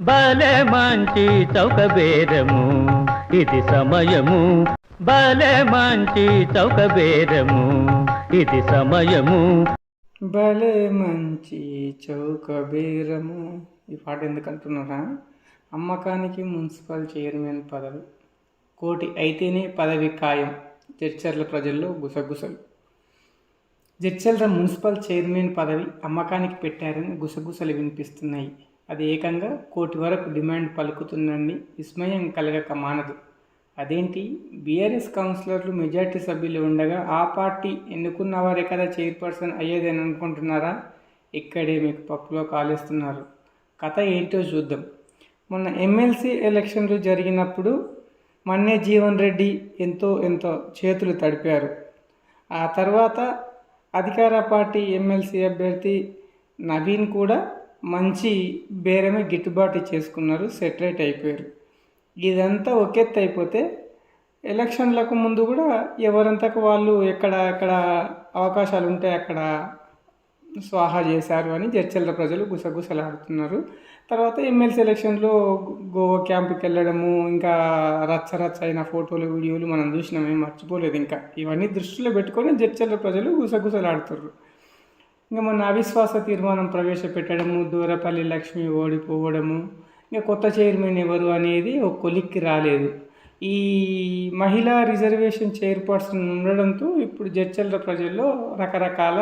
భలే మంచి చౌక బేరము ఇది సమయము, భలే మంచి చౌక బేరము ఇది సమయము. భలే మంచి చౌక బేరము. ఈ పాట ఎందుకు అంటున్నారా? అమ్మకానికి మున్సిపల్ చైర్మన్ పదవి 1 కోటి అయితేనే పదవి ఖాయం. జడ్చర్ల ప్రజల్లో గుసగుసలు. జడ్చర్ల మున్సిపల్ చైర్మన్ పదవి అమ్మకానికి పెట్టారని గుసగుసలు వినిపిస్తున్నాయి. అది ఏకంగా 1 కోటి వరకు డిమాండ్ పలుకుతుందని విస్మయం కలగక మానదు. అదేంటి, బీఆర్ఎస్ కౌన్సిలర్లు మెజార్టీ సభ్యులు ఉండగా ఆ పార్టీ ఎన్నుకున్న వారే కదా చైర్పర్సన్ అయ్యేదని అనుకుంటున్నారా? ఇక్కడే మీకు పప్పులో కాలేస్తున్నారు. కథ ఏంటో చూద్దాం. మొన్న ఎమ్మెల్సీ ఎలక్షన్లు జరిగినప్పుడు మన్నే జీవన్ రెడ్డి ఎంతో చేతులు తడిపారు. ఆ తర్వాత అధికార పార్టీ ఎమ్మెల్సీ అభ్యర్థి నవీన్ కూడా మంచి బేరమే గిట్టుబాటు చేసుకున్నారు, సెటరేట్ అయిపోయారు. ఇదంతా ఒకెత్తి అయిపోతే ఎలక్షన్లకు ముందు కూడా ఎవరంతకు వాళ్ళు ఎక్కడ అవకాశాలు ఉంటే అక్కడ స్వాహా చేశారు అని జడ్చర్ల ప్రజలు గుసగుసలాడుతున్నారు. తర్వాత ఎమ్మెల్సీ ఎలక్షన్లో గోవా క్యాంపుకి వెళ్ళడము, ఇంకా రచ్చ అయిన ఫోటోలు వీడియోలు మనం చూసినాం, ఏం మర్చిపోలేదు. ఇంకా ఇవన్నీ దృష్టిలో పెట్టుకొని జడ్చర్ల ప్రజలు గుసగుసలాడుతున్నారు. ఇంకా మొన్న అవిశ్వాస తీర్మానం ప్రవేశపెట్టడము, దూరపల్లి లక్ష్మి ఓడిపోవడము, ఇంకా కొత్త చైర్మన్ ఎవరు అనేది ఒక కొలిక్కి రాలేదు. ఈ మహిళా రిజర్వేషన్ చైర్పర్సన్ ఉండడంతో ఇప్పుడు జడ్చర్ల ప్రజల్లో రకరకాల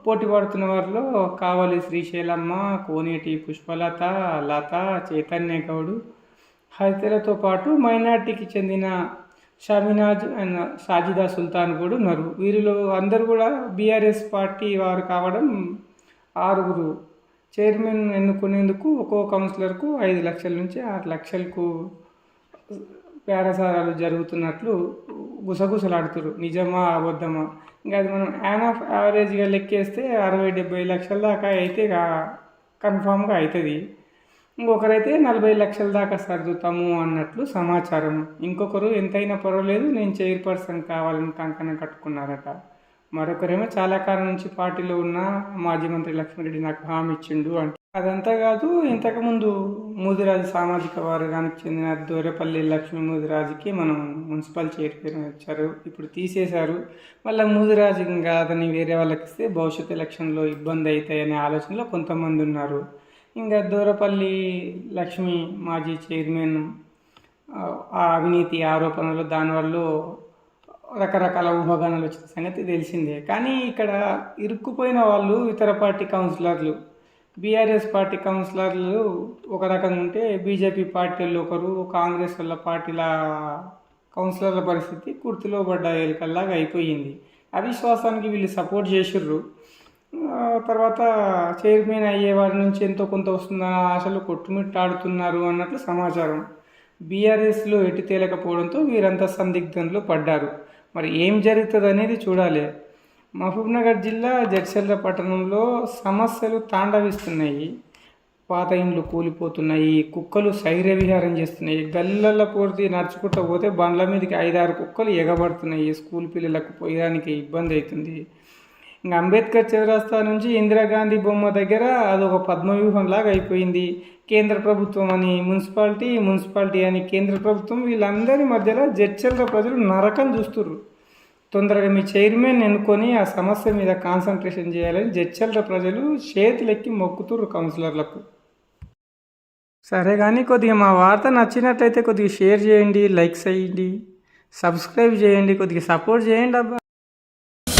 పోటీ పడుతున్న వారిలో కావలి శ్రీశైలమ్మ, కోనేటి పుష్పలత, లత, చైతన్య గౌడు, హరితలతో పాటు మైనార్టీకి చెందిన షామినాజ్ అండ్ సాజిదా సుల్తాన్ కూడా ఉన్నారు. వీరిలో అందరూ కూడా బీఆర్ఎస్ పార్టీ వారు కావడం 6 చైర్మన్ ఎన్నుకునేందుకు ఒక్కో కౌన్సిలర్కు 5 లక్షల నుంచి 6 లక్షలకు బేరసారాలు జరుగుతున్నట్లు గుసగుసలాడుతారు. నిజమా అబద్ధమా? ఇంకా అది మనం యాన్ ఆఫ్ యావరేజ్గా లెక్కేస్తే 60-70 లక్షల దాకా అయితే కన్ఫామ్గా అవుతుంది. ఇంకొకరైతే 40 లక్షల దాకా సర్దుతాము అన్నట్లు సమాచారం. ఇంకొకరు ఎంతైనా పర్వాలేదు, నేను చైర్పర్సన్ కావాలని కంకణం కట్టుకున్నారట. మరొకరేమో చాలా కాలం నుంచి పార్టీలో ఉన్న మాజీ మంత్రి లక్ష్మీరెడ్డి నాకు హామీ ఇచ్చిండు అంటే. అదంతా కాదు, ఇంతకుముందు మూదిరాజు సామాజిక వర్గానికి చెందిన దూరపల్లి లక్ష్మీ మూదిరాజుకి మనం మున్సిపల్ చైర్మన్ ఇచ్చారు, ఇప్పుడు తీసేశారు. మళ్ళీ మూదిరాజు ఇంకా అతన్ని వేరే వాళ్ళకి ఇస్తే భవిష్యత్ ఎలక్షన్లో ఇబ్బంది అవుతాయనే ఆలోచనలో కొంతమంది ఉన్నారు. ఇంకా దూరపల్లి లక్ష్మి మాజీ చైర్మన్ ఆ అవినీతి ఆరోపణలు, దానివల్ల రకరకాల ఊహాగానాలు వచ్చిన సంగతి తెలిసిందే. కానీ ఇక్కడ ఇరుక్కుపోయిన వాళ్ళు ఇతర పార్టీ కౌన్సిలర్లు. బీఆర్ఎస్ పార్టీ కౌన్సిలర్లు ఒక రకంగా ఉంటే, బీజేపీ పార్టీలు ఒకరు, కాంగ్రెస్ వాళ్ళ పార్టీల కౌన్సిలర్ల పరిస్థితి కుర్తిలో పడ్డ ఎలుకల్లాగా అయిపోయింది. అవిశ్వాసానికి వీళ్ళు సపోర్ట్ చేసిర్రు. తర్వాత చైర్మన్ అయ్యే వారి నుంచి ఎంతో కొంత వస్తుందన్న ఆశలు కొట్టుమిట్టాడుతున్నారు అన్నట్లు సమాచారం. బీఆర్ఎస్లో ఎటు తేలకపోవడంతో వీరంతా సందిగ్ధంలో పడ్డారు. మరి ఏం జరుగుతుంది అనేది చూడాలి. మహబూబ్నగర్ జిల్లా జడ్చర్ల పట్టణంలో సమస్యలు తాండవిస్తున్నాయి. పాత ఇండ్లు కూలిపోతున్నాయి, కుక్కలు శైర్య విహారం చేస్తున్నాయి, గల్లల పూర్తి నడుచుకుంటూ పోతే బండ్ల మీదకి 5-6 కుక్కలు ఎగబడుతున్నాయి. స్కూల్ పిల్లలకు పోయడానికి ఇబ్బంది అవుతుంది. ఇంకా అంబేద్కర్ చౌరస్తా నుంచి ఇందిరాగాంధీ బొమ్మ దగ్గర అదొక పద్మవ్యూహం లాగా అయిపోయింది. కేంద్ర ప్రభుత్వం అని మున్సిపాలిటీ అని కేంద్ర ప్రభుత్వం, వీళ్ళందరి మధ్యలో జడ్చర్ల ప్రజలు నరకం చూస్తుర్రు. తొందరగా మీ చైర్మన్ ఎన్నుకొని ఆ సమస్య మీద కాన్సన్ట్రేషన్ చేయాలని జడ్చర్ల ప్రజలు చేతులెక్కి మొక్కుతుర్రు కౌన్సిలర్లకు. సరే కానీ కొద్దిగా మా వార్త నచ్చినట్లయితే కొద్దిగా షేర్ చేయండి, లైక్ చేయండి, సబ్స్క్రైబ్ చేయండి, కొద్దిగా సపోర్ట్ చేయండి అబ్బా.